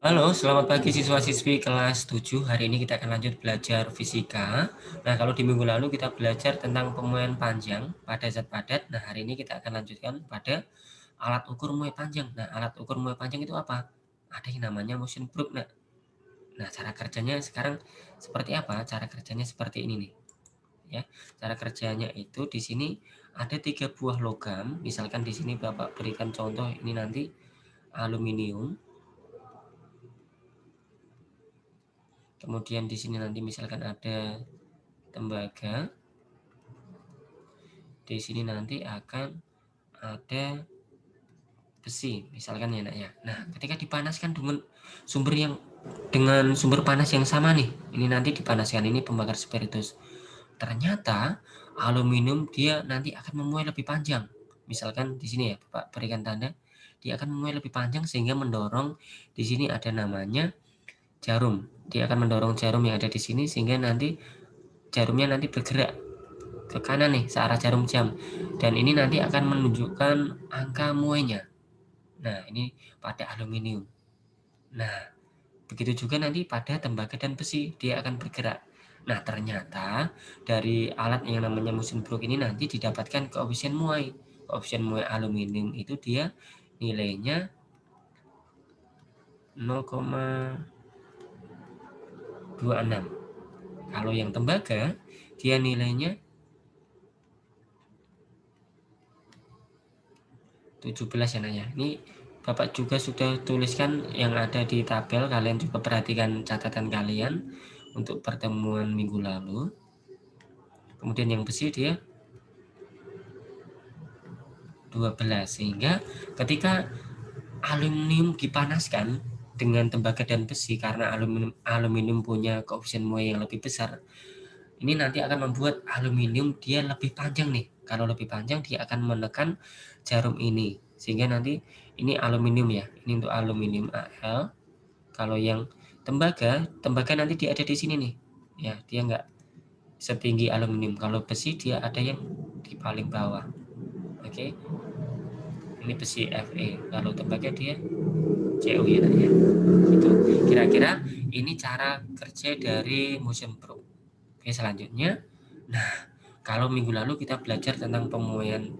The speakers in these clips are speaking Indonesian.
Halo, selamat pagi siswa-siswi kelas 7. Hari ini kita akan lanjut belajar fisika. Nah, kalau di minggu lalu kita belajar tentang pemuaian panjang pada zat padat. Nah, hari ini kita akan lanjutkan pada alat ukur muai panjang. Nah, alat ukur muai panjang itu apa? Ada yang namanya motion probe. Nah, cara kerjanya sekarang seperti apa? Cara kerjanya seperti ini nih. Ya, cara kerjanya itu di sini ada 3 buah logam. Misalkan di sini Bapak berikan contoh ini nanti aluminium. Kemudian di sini nanti misalkan ada tembaga. Di sini nanti akan ada besi, misalkan ya nak ya. Nah, ketika dipanaskan dengan sumber panas yang sama nih, ini nanti dipanaskan, ini pembakar spiritus. Ternyata aluminium dia nanti akan memuai lebih panjang. Misalkan di sini ya, Bapak berikan tanda, dia akan memuai lebih panjang sehingga mendorong di sini ada namanya jarum. Dia akan mendorong jarum yang ada di sini sehingga nanti jarumnya nanti bergerak ke kanan nih searah jarum jam, dan ini nanti akan menunjukkan angka muainya. Nah, ini pada aluminium. Nah, begitu juga nanti pada tembaga dan besi, dia akan bergerak. Nah, ternyata dari alat yang namanya mesin probe ini nanti didapatkan koefisien muai. Koefisien muai aluminium itu dia nilainya 0,26. Kalau yang tembaga dia nilainya 17 ya Naya. Ini Bapak juga sudah tuliskan yang ada di tabel, kalian juga perhatikan catatan kalian untuk pertemuan minggu lalu. Kemudian yang besi dia 12, sehingga ketika aluminium dipanaskan dengan tembaga dan besi, karena aluminium punya koefisien muai yang lebih besar, ini nanti akan membuat aluminium dia lebih panjang nih. Kalau lebih panjang dia akan menekan jarum ini, sehingga nanti ini aluminium ya, ini untuk aluminium Al. Kalau yang tembaga nanti dia ada di sini nih ya, dia nggak setinggi aluminium. Kalau besi dia ada yang di paling bawah. Oke, ini besi Fe. Kalau tembaga dia Cu ya ya. Itu kira-kira ini cara kerja dari motion probe. Oke, selanjutnya, nah, kalau minggu lalu kita belajar tentang pemuaian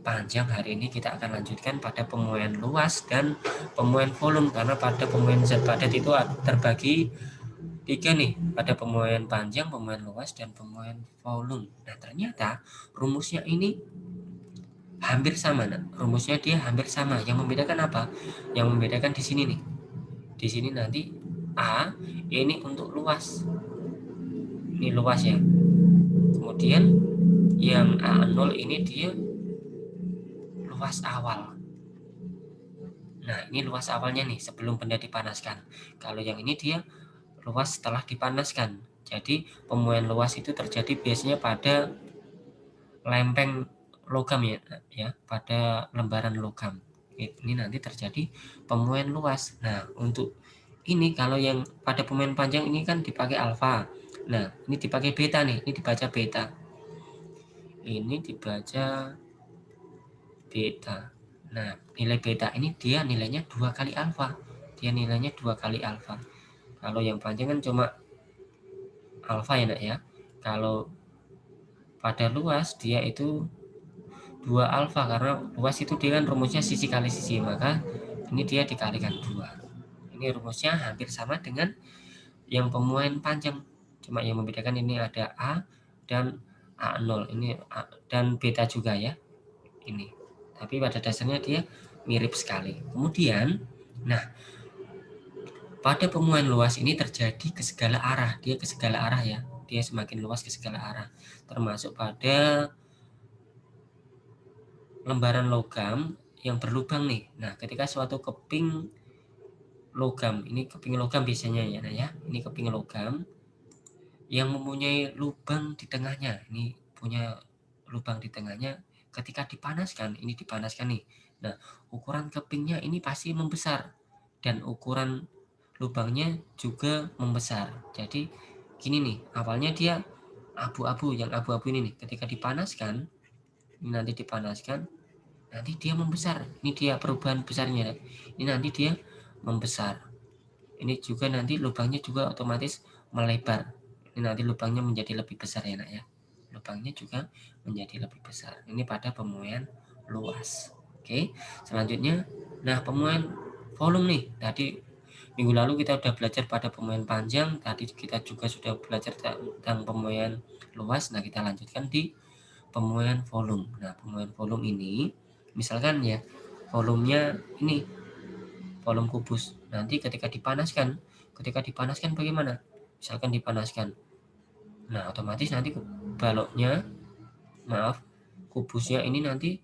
panjang, hari ini kita akan lanjutkan pada pemuaian luas dan pemuaian volume, karena pada pemuaian zat padat itu terbagi tiga nih, pada pemuaian panjang, pemuaian luas, dan pemuaian volume. Nah, ternyata rumusnya ini hampir sama. Nah, rumusnya dia hampir sama. Yang membedakan apa? Yang membedakan di sini nih. Di sini nanti A ini untuk luas. Ini luas ya. Kemudian yang A0 ini dia luas awal. Nah, ini luas awalnya nih sebelum benda dipanaskan. Kalau yang ini dia luas setelah dipanaskan. Jadi pemuaian luas itu terjadi biasanya pada lempeng logam ya, pada lembaran logam. Ini nanti terjadi pemuaian luas. Nah, untuk ini kalau yang pada pemuaian panjang ini kan dipakai alfa. Nah, ini dipakai beta nih, ini dibaca beta. Ini dibaca beta. Nah, nilai beta ini dia nilainya 2 kali alfa. Dia nilainya 2 kali alfa. Kalau yang panjang kan cuma alfa ya nak ya. Kalau pada luas dia itu 2 alfa, karena luas itu dia kan rumusnya sisi kali sisi, maka ini dia dikalikan 2. Ini rumusnya hampir sama dengan yang pemuaian panjang. Cuma yang membedakan ini ada A dan A0. Ini A, dan beta juga ya. Ini. Tapi pada dasarnya dia mirip sekali. Kemudian, nah, pada pemuaian luas ini terjadi ke segala arah. Dia ke segala arah ya. Dia semakin luas ke segala arah. Termasuk pada lembaran logam yang berlubang nih. Nah, ketika suatu keping logam, ini keping logam biasanya ya, nah ya. Ini keping logam yang mempunyai lubang di tengahnya. Ini punya lubang di tengahnya. Ketika dipanaskan, ini dipanaskan nih. Nah, ukuran kepingnya ini pasti membesar dan ukuran lubangnya juga membesar. Jadi gini nih, awalnya dia abu-abu, yang abu-abu ini nih, ketika dipanaskan, ini nanti dipanaskan, nanti dia membesar. Ini dia perubahan besarnya. Ini nanti dia membesar. Ini juga nanti lubangnya juga otomatis melebar. Ini nanti lubangnya menjadi lebih besar ya nak ya. Lubangnya juga menjadi lebih besar. Ini pada pemuaian luas. Oke, selanjutnya, nah pemuaian volume nih. Tadi minggu lalu kita sudah belajar pada pemuaian panjang. Tadi kita juga sudah belajar tentang pemuaian luas. Nah kita lanjutkan di pemuaian volume. Nah pemuaian volume ini, misalkan ya, volumenya ini volume kubus. Nanti ketika dipanaskan bagaimana? Misalkan dipanaskan. Nah, otomatis nanti baloknya, kubusnya ini nanti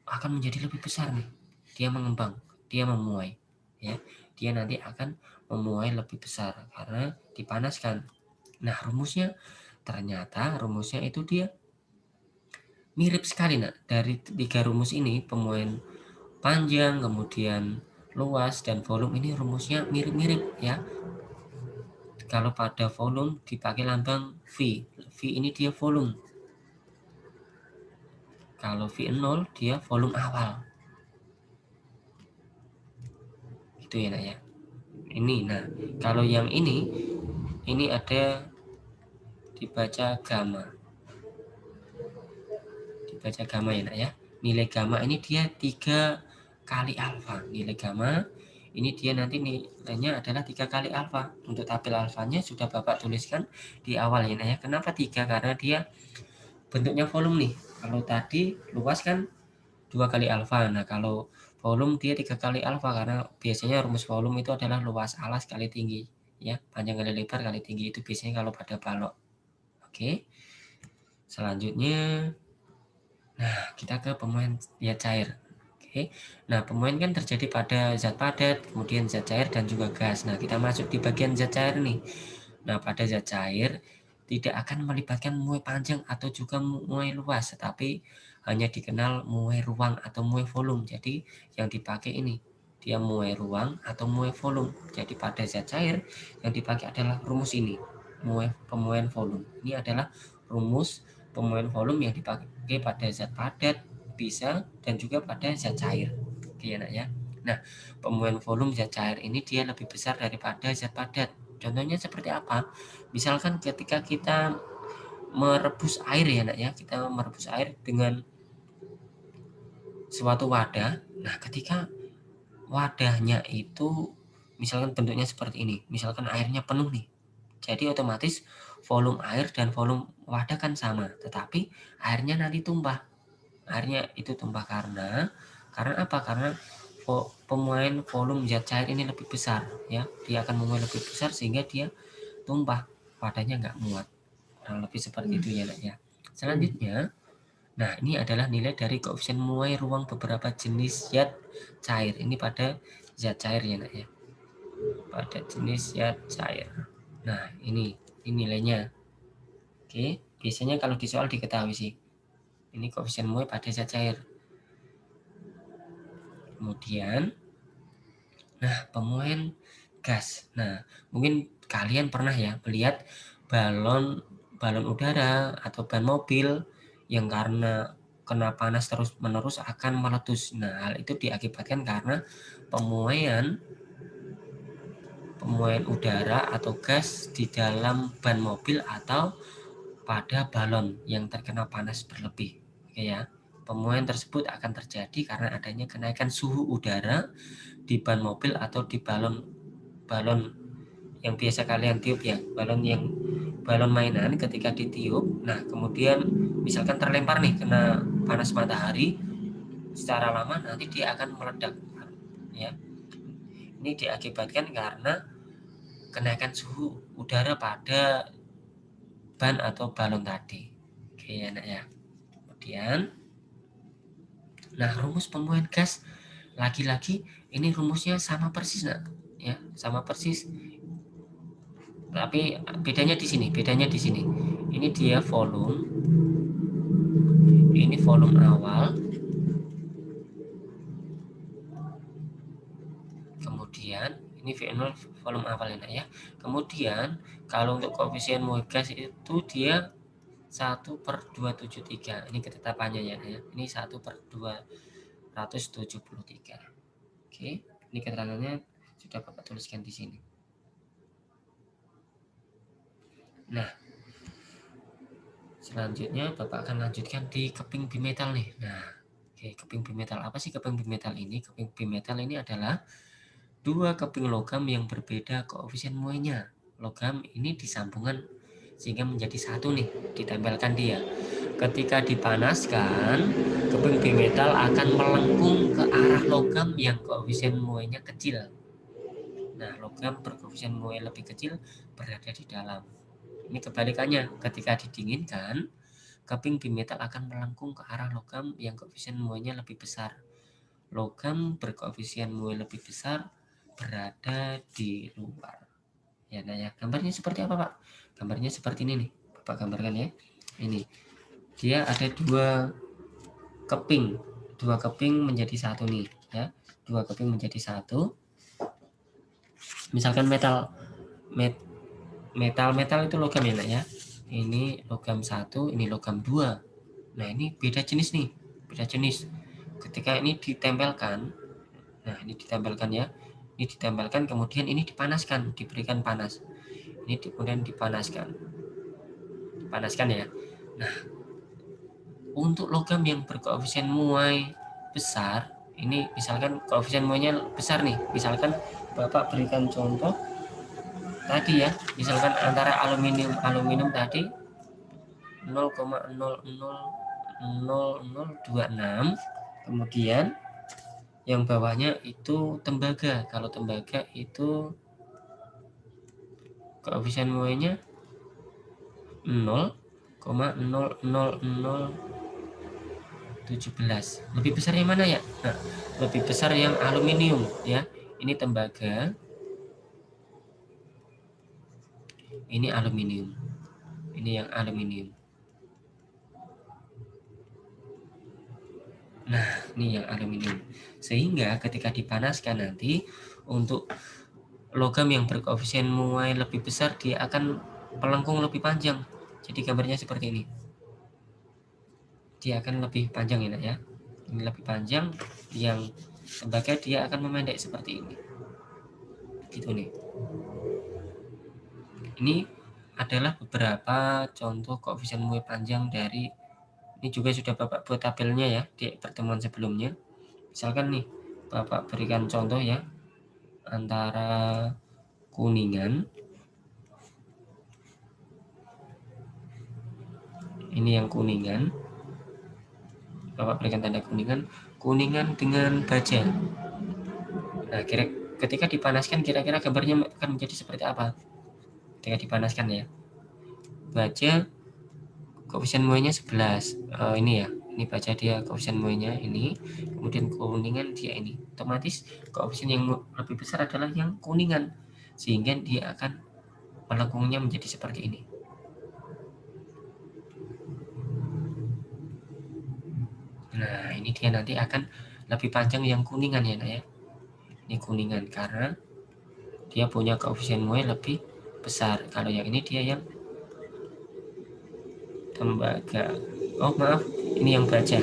akan menjadi lebih besar nih. Dia mengembang, dia memuai, ya. Dia nanti akan memuai lebih besar karena dipanaskan. Nah, ternyata rumusnya itu dia mirip sekali nak. Dari 3 rumus ini, pemuaian panjang, kemudian luas dan volume, ini rumusnya mirip-mirip ya. Kalau pada volume dipakai lambang V. V ini dia volume. Kalau V0 dia volume awal. Itu ya nak ya. Ini nah, kalau yang ini ada dibaca gamma. Dibaca gamma ya nak ya. Nilai gamma ini dia 3 kali alfa. Nilai gamma ini dia nanti nilainya adalah 3 kali alfa. Untuk tabel alfanya sudah Bapak tuliskan di awal ya nak ya. Kenapa 3? Karena dia bentuknya volume nih. Kalau tadi luas kan 2 kali alfa. Nah, kalau volume dia 3 kali alfa karena biasanya rumus volume itu adalah luas alas kali tinggi ya, panjang kali lebar kali tinggi, itu biasanya kalau pada balok. Oke. Selanjutnya, nah kita ke pemuaian zat cair. Oke. Nah, pemuaian kan terjadi pada zat padat, kemudian zat cair dan juga gas. Nah, kita masuk di bagian zat cair nih. Nah, pada zat cair tidak akan melibatkan muai panjang atau juga muai luas, tetapi hanya dikenal muai ruang atau muai volume. Jadi yang dipakai ini dia muai ruang atau muai volume. Jadi pada zat cair yang dipakai adalah rumus ini, pemuaian volume. Ini adalah rumus pemuaian volume yang dipakai pada zat padat, bisa, dan juga pada zat cair. Oke ya nak ya. Nah, pemuaian volume zat cair ini dia lebih besar daripada zat padat. Contohnya seperti apa? Misalkan ketika kita merebus air ya nak ya, kita merebus air dengan suatu wadah. Nah, ketika wadahnya itu misalkan bentuknya seperti ini, misalkan airnya penuh nih. Jadi otomatis volume air dan volume wadah kan sama, tetapi airnya nanti tumpah. Airnya itu tumpah karena apa? Karena pemuaian volume zat cair ini lebih besar ya. Dia akan memuai lebih besar sehingga dia tumpah, wadahnya nggak muat. Kurang lebih seperti itu ya nak ya. Selanjutnya, nah ini adalah nilai dari koefisien muai ruang beberapa jenis zat cair. Ini pada zat cair ya nak ya. Pada jenis zat cair. Nah ini nilainya. Oke, biasanya kalau di soal diketahui sih. Ini koefisien muai pada zat cair. Kemudian, nah pemuaian gas. Nah mungkin kalian pernah ya melihat balon udara atau ban mobil yang karena kena panas terus menerus akan meletus. Nah, hal itu diakibatkan karena pemuaian udara atau gas di dalam ban mobil atau pada balon yang terkena panas berlebih. Oke ya. Pemuaian tersebut akan terjadi karena adanya kenaikan suhu udara di ban mobil atau di balon yang biasa kalian tiup ya, balon mainan. Ketika ditiup, nah kemudian misalkan terlempar nih kena panas matahari, secara lama nanti dia akan meledak ya. Ini diakibatkan karena kenaikan suhu udara pada ban atau balon tadi. Oke ya nak ya. Kemudian, nah rumus pemuaian gas lagi-lagi ini rumusnya sama persis nak ya, sama persis. Tapi bedanya di sini. Ini dia volume, ini volume awal, kemudian ini V0 volume awal ya. Kemudian kalau untuk koefisien muai gas itu dia 1/273. Ini ketetapannya ya. Ini 1/273. Oke, ini keterangannya sudah Bapak tuliskan di sini. Nah, selanjutnya Bapak akan lanjutkan di keping bimetal nih. Nah, oke, keping bimetal. Apa sih keping bimetal ini? Keping bimetal ini adalah dua keping logam yang berbeda koefisien muainya. Logam ini disambungkan sehingga menjadi satu nih, ditempelkan dia. Ketika dipanaskan, keping bimetal akan melengkung ke arah logam yang koefisien muainya kecil. Nah, logam berkoefisien muai lebih kecil berada di dalam. Ini kebalikannya, ketika didinginkan, keping bimetal akan melengkung ke arah logam yang koefisien muainya lebih besar. Logam berkoefisien muai lebih besar berada di luar. Ya, nah ya, gambarnya seperti apa, Pak? Gambarnya seperti ini nih. Bapak gambarkan ya. Ini. Dia ada keping. Dua keping menjadi satu nih, ya. Dua keping menjadi satu. Misalkan metal itu logam ya, Nak ya. Ini logam satu, ini logam dua. Nah, ini beda jenis nih. Beda jenis. Ketika ini ditempelkan, nah ini ditempelkan ya. Ini ditempelkan, kemudian ini dipanaskan, diberikan panas. Ini kemudian dipanaskan. Dipanaskan ya. Nah, untuk logam yang berkoefisien muai besar, ini misalkan koefisien muainya besar nih. Misalkan Bapak berikan contoh tadi ya, misalkan antara aluminium tadi 0,000026, kemudian yang bawahnya itu tembaga. Kalau tembaga itu koefisien muainya 0,00017. Lebih besar yang mana ya? Nah, lebih besar yang aluminium ya. Ini tembaga, ini aluminium. Ini yang aluminium. Nah, ini yang aluminium. Sehingga ketika dipanaskan nanti, untuk logam yang berkoefisien muai lebih besar, dia akan melengkung lebih panjang. Jadi gambarnya seperti ini. Dia akan lebih panjang ya, Nak ya. Ini lebih panjang, yang tembaga dia akan memendek seperti ini. Gitu nih. Ini adalah beberapa contoh koefisien muai panjang dari, ini juga sudah Bapak buat tabelnya ya di pertemuan sebelumnya. Misalkan nih, Bapak berikan contoh ya, antara kuningan, ini yang kuningan, Bapak berikan tanda kuningan dengan baja. Nah, ketika dipanaskan, kira-kira gambarnya akan menjadi seperti apa? Ketika dipanaskan ya, baja koefisien muainya 11. Ini ya, ini baja dia koefisien muainya ini, kemudian kuningan dia ini. Otomatis koefisien yang lebih besar adalah yang kuningan, sehingga dia akan melengkungnya menjadi seperti ini. Nah, ini dia nanti akan lebih panjang yang kuningan ya, Nak ya. Ini kuningan karena dia punya koefisien muai lebih besar. Kalau yang ini dia yang tembaga. Oh maaf, ini yang baja.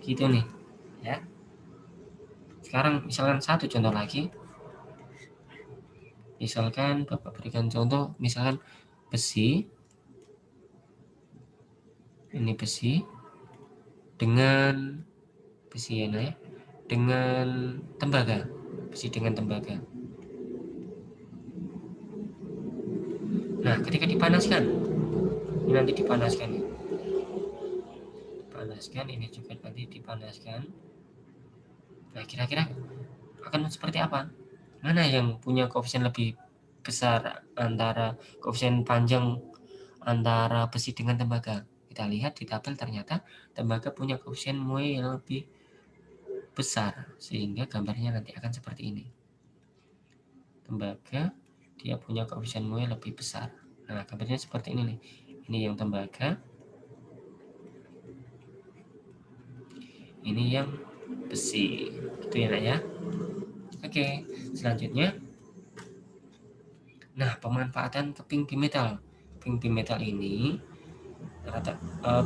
Gitu nih, ya. Sekarang misalkan satu contoh lagi. Misalkan Bapak berikan contoh, misalkan besi. Ini besi dengan besi ya, dengan tembaga. Besi dengan tembaga. Nah, ketika dipanaskan, ini nanti dipanaskan ya. Dipanaskan, ini juga nanti dipanaskan. Nah, kira-kira akan seperti apa? Mana yang punya koefisien lebih besar antara koefisien panjang antara besi dengan tembaga? Kita lihat di tabel, ternyata tembaga punya koefisien muai yang lebih besar, sehingga gambarnya nanti akan seperti ini. Tembaga dia punya koefisien muai lebih besar. Nah, gambarnya seperti ini nih. Ini yang tembaga, ini yang besi. Gitu ya, Nak ya. Oke, selanjutnya. Nah, pemanfaatan keping bimetal. Keping bimetal ini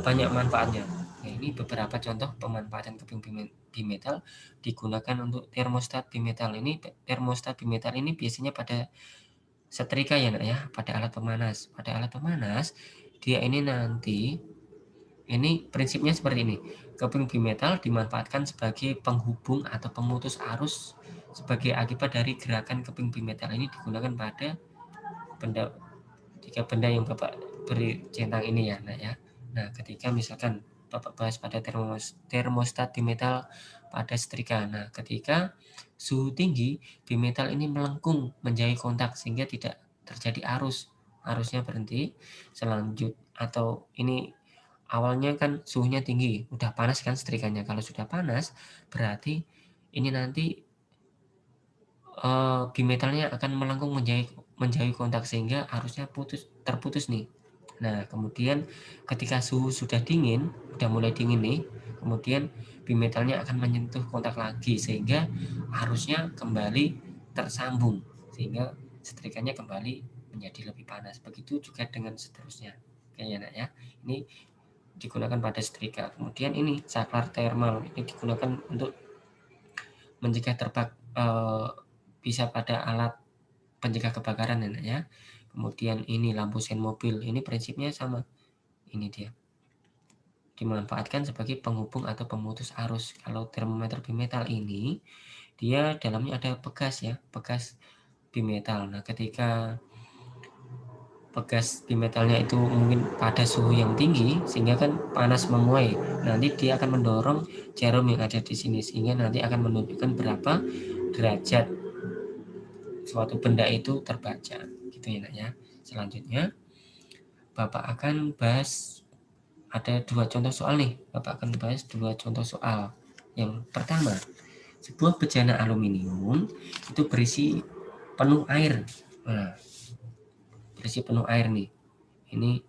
banyak manfaatnya. Nah, ini beberapa contoh pemanfaatan keping bimetal digunakan untuk termostat bimetal. Ini termostat bimetal ini biasanya pada setrika ya nak ya, pada alat pemanas. Pada alat pemanas dia ini nanti, ini prinsipnya seperti ini. Keping bimetal dimanfaatkan sebagai penghubung atau pemutus arus sebagai akibat dari gerakan keping bimetal ini digunakan pada benda, tiga benda yang Bapak beri centang ini ya nak ya. Nah, ketika misalkan Bapak bahas pada termostat bimetal pada setrika. Nah, ketika suhu tinggi, bimetal ini melengkung menjauhi kontak sehingga tidak terjadi arus. Arusnya berhenti. Selanjut atau ini awalnya kan suhunya tinggi, udah panas kan setrikanya. Kalau sudah panas, berarti ini nanti bimetalnya akan melengkung menjauhi kontak sehingga arusnya terputus nih. Nah, kemudian ketika suhu sudah dingin, udah mulai dingin nih, kemudian bimetalnya akan menyentuh kontak lagi sehingga arusnya kembali tersambung sehingga setrikanya kembali menjadi lebih panas. Begitu juga dengan seterusnya. Kayaknya nak ya. Ini digunakan pada setrika. Kemudian ini saklar thermal ini digunakan untuk mencegah bisa pada alat pencegah kebakaran ya. Kemudian ini lampu sen mobil, ini prinsipnya sama. Ini dia. Dimanfaatkan sebagai penghubung atau pemutus arus. Kalau termometer bimetal ini dia dalamnya ada pegas ya, pegas bimetal. Nah, ketika pegas bimetalnya itu mungkin pada suhu yang tinggi sehingga kan panas memuai. Nanti dia akan mendorong jarum yang ada di sini sehingga nanti akan menunjukkan berapa derajat suatu benda itu terbaca gitu ya nak ya. Selanjutnya Bapak akan bahas ada dua contoh soal nih. Bapak akan bahas dua contoh soal. Yang pertama, sebuah bejana aluminium itu berisi penuh air. Nah, berisi penuh air nih. Ini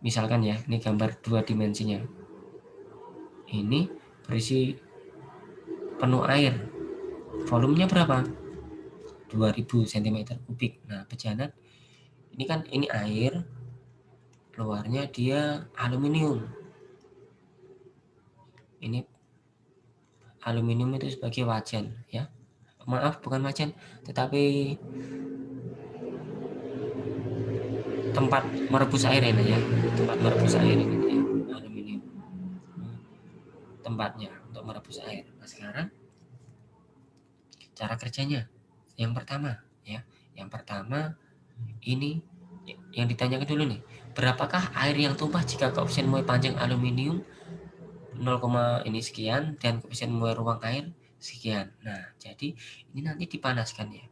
misalkan ya, ini gambar dua dimensinya. Ini berisi penuh air. Volumenya berapa? 2000 cm kubik. Nah, bejana ini kan ini air, luarnya dia aluminium. Ini aluminium itu sebagai wajan ya. Maaf, bukan wajan, tetapi tempat merebus air ini ya. Tempat merebus air ini ya, aluminium. Tempatnya untuk merebus air. Nah, sekarang cara kerjanya. Yang pertama ya. Yang pertama ini yang ditanyakan dulu nih. Berapakah air yang tumpah jika koefisien muai panjang aluminium 0, ini sekian dan koefisien muai ruang air sekian. Nah, jadi ini nanti dipanaskan ya.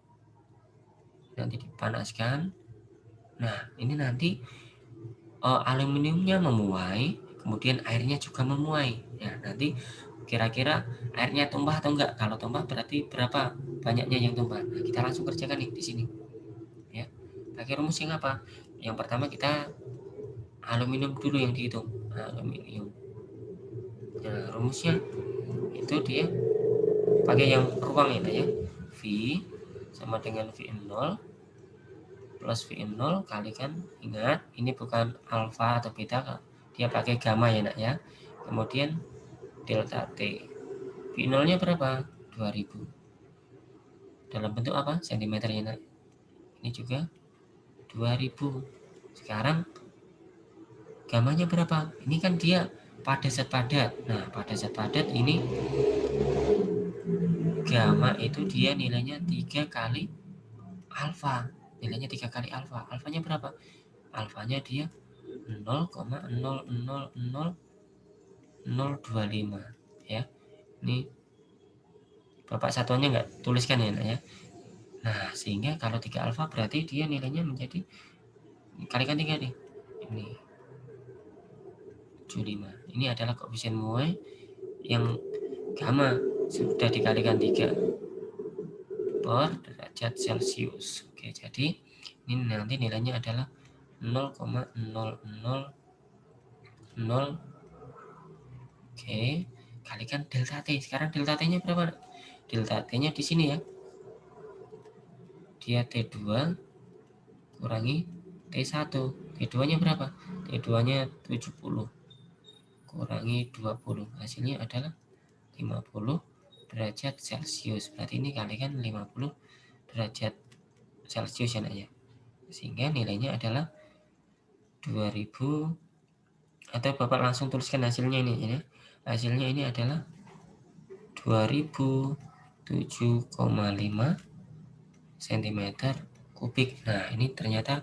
Nanti dipanaskan. Nah, ini nanti aluminiumnya memuai, kemudian airnya juga memuai. Ya, nanti kira-kira airnya tumpah atau enggak? Kalau tumpah berarti berapa banyaknya yang tumpah. Nah, kita langsung kerjakan nih di sini. Ya. Pakai rumus yang apa? Yang pertama kita aluminium dulu yang dihitung. Aluminium. Nah, rumusnya itu dia pakai yang ruang ini ya. V sama dengan V0 plus V0 kalikan, ingat ini bukan alfa atau beta, dia pakai gamma ya nak ya. Kemudian delta T, V0 nya berapa? 2000. Dalam bentuk apa? Sentimeter ya nak. Ini juga 2000. Sekarang gammanya berapa? Ini kan dia pada zat padat. Nah, pada zat padat ini gamma itu dia nilainya 3 kali alfa. Nilainya 3 kali alfa. Alfanya berapa? Alfanya dia 0,000025 ya. Ini Bapak satuannya nggak tuliskan ya nak ya. Nah, sehingga kalau 3 alfa berarti dia nilainya menjadi kalikan 3 nih. Ini 75. Ini adalah koefisien muai yang gamma sudah dikalikan 3 per derajat Celcius. Oke, jadi ini nanti nilainya adalah 0,0000. Oke, kalikan delta T. Sekarang delta T-nya berapa? Delta T-nya di sini ya. Dia T2 kurangi T1. T2-nya berapa? T2-nya 70 kurangi 20. Hasilnya adalah 50 derajat Celcius. Berarti ini kalikan 50 derajat Celcius ya nak ya. Sehingga nilainya adalah 2000, atau Bapak langsung tuliskan hasilnya ini ya. Hasilnya ini adalah 2007,5 cm kubik. Nah, ini ternyata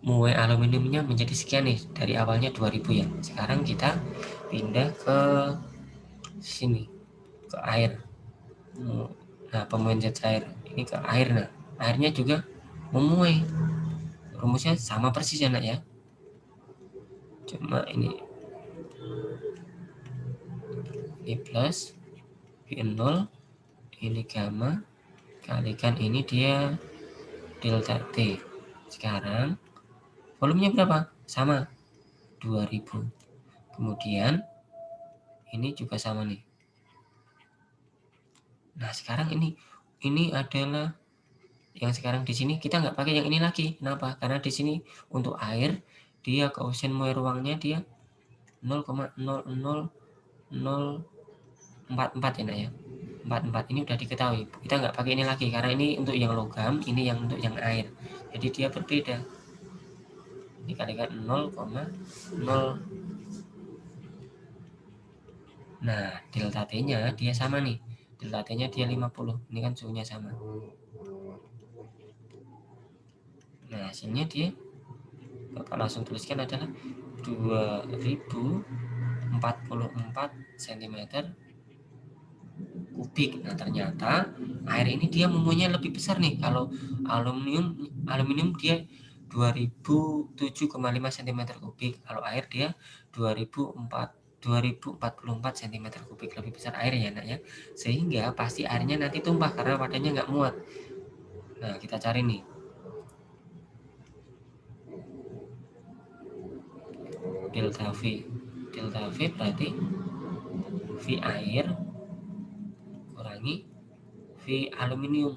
muai aluminiumnya menjadi sekian nih. Dari awalnya 2000 ya. Sekarang kita pindah ke sini, ke air. Nah, pemuaian zat cair ini ke air. Nah, airnya juga memuai. Rumusnya sama persis ya, Nak ya. Cuma ini plus, V0, ini gamma, kalikan ini dia delta T. Sekarang volumenya berapa? Sama, 2000. Kemudian ini juga sama nih. Nah, sekarang ini adalah yang sekarang di sini kita nggak pakai yang ini lagi. Kenapa? Karena di sini untuk air dia koefisien muai ruangnya dia 0,00044 ya, Nak ya. 44 ini udah diketahui. Kita nggak pakai ini lagi karena ini untuk yang logam, ini yang untuk yang air. Jadi dia berbeda. Dikalikan 0,0. Nah, delta T-nya dia sama nih. Delta T-nya dia 50. Ini kan suhunya sama. Nah, hasilnya dia Bapak langsung tuliskan adalah 2044 cm kubik. Nah, ternyata air ini dia memuainya lebih besar nih. Kalau aluminium dia 2007,5 cm kubik. Kalau air dia 2044 cm kubik, lebih besar airnya, Nak ya. Sehingga pasti airnya nanti tumpah karena wadahnya nggak muat. Nah, kita cari nih. Delta V. Delta V berarti V air kurangi V aluminium.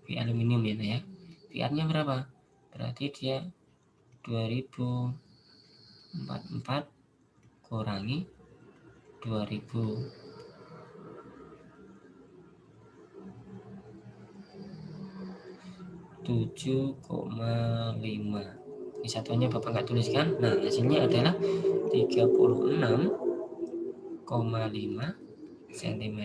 V aluminium ya. VR-nya berapa? Berarti dia 2044 kurangi 2000. 7,5. Ini satuannya Bapak nggak tuliskan. Nah, hasilnya adalah 36,5 cm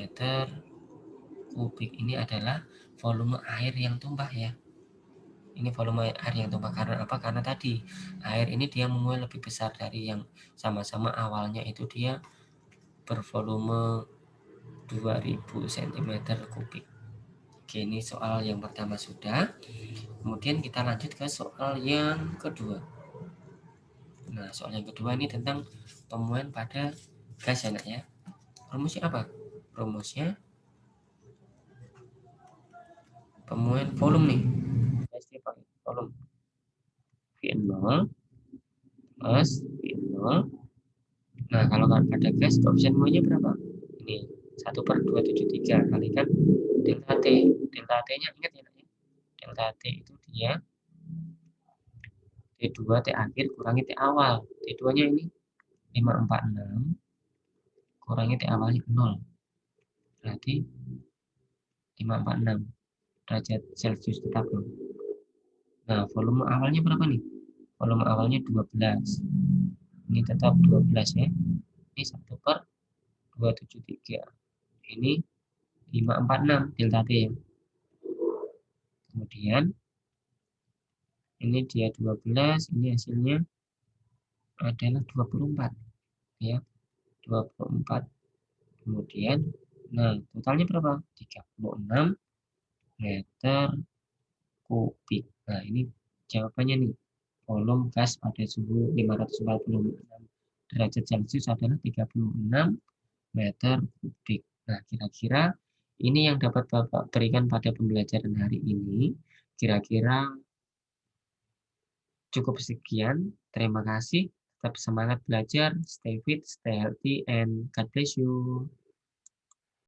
kubik. Ini adalah volume air yang tumpah ya. Ini volume air yang tumpah karena apa? Karena tadi air ini dia memuai lebih besar dari yang sama-sama awalnya itu dia bervolume 2000 cm kubik. Oke, ini soal yang pertama sudah. Kemudian kita lanjut ke soal yang kedua. Nah, soal yang kedua ini tentang pemuaian pada gas ya, Nak ya. Rumusnya apa? Rumusnya pemuaian volume nih. Pasti pakai volume. V0 plus V0. Nah, kalau pada gas koefisien muainya berapa? Ini 1/273 kalikan delta T. Delta T-nya ingat ya, Nak ya. Delta T itu dia T2 T akhir kurangi T awal. T2-nya ini 546 kurangi T awalnya 0. Berarti 546 derajat Celcius tetap loh. Nah, volume awalnya berapa nih? Volume awalnya 12. Ini tetap 12 ya. Ini 1/273. Ini 546 delta T ya. Kemudian ini dia 12, ini hasilnya adalah 24 ya. 24. Kemudian nah, totalnya berapa? 36 meter kubik. Nah, ini jawabannya nih. Volume gas pada suhu 546 derajat Celcius adalah 36 meter kubik. Nah, kira-kira ini yang dapat Bapak berikan pada pembelajaran hari ini. Kira-kira cukup sekian. Terima kasih. Tetap semangat belajar. Stay fit, stay healthy, and God bless you.